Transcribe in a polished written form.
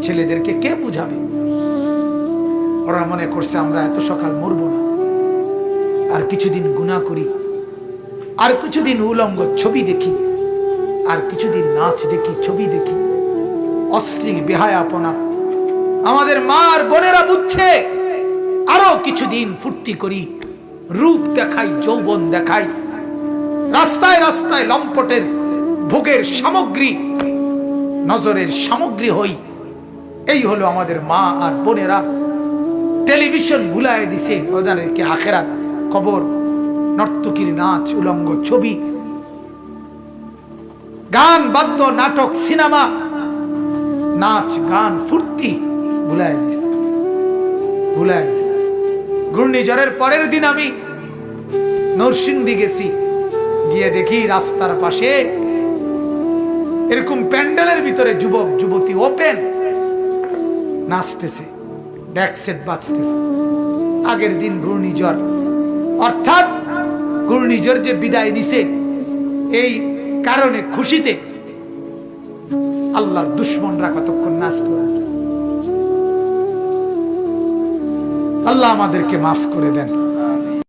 ছেলেদেরকে কে বুঝাবে? ওরা মনে করছে আমরা এত সকাল মরব না, আর কিছুদিন গুনাহ করি, আর কিছুদিন উলঙ্গ ছবি দেখি, আর কিছুদিন নাচ দেখি, ছবি দেখি, অশ্লীল বেহায়াপনা। আমাদের মা আর বোনেরা বুঝছে আরো কিছুদিন ফুর্তি করি, রূপ দেখাই, যৌবন দেখাই, রাস্তায় রাস্তায় লম্পটের ভোগের সামগ্রী, নজরের সামগ্রী হই। এই হলো আমাদের মা আর বোনেরা। টেলিভিশন ভুলায় দিছে ওদেরকে আখেরাত, কবর, নর্তকীর নাচ, উলঙ্গ ছবি, গান, বাদ্য, নাটক, সিনেমা, নাচ, গান, ফুর্তি ভুলায় দিছে, ভুলায় দিছে। ঘূর্ণিঝড়ের পরের দিন আমি নরসিংদী গেছি, গিয়ে দেখি রাস্তার পাশে এরকম প্যান্ডেলের ভিতরে যুবক যুবতী ওপেন নাচতেছে, ডেক সেট বাজতেছে। আগের দিন ঘূর্ণিঝড়, অর্থাৎ ঘূর্ণিঝড় যে বিদায় নিছে এই কারণে খুশিতে আল্লাহর দুশমনরা কতক্ষণ নাচত। আল্লাহ আমাদেরকে মাফ করে দেন।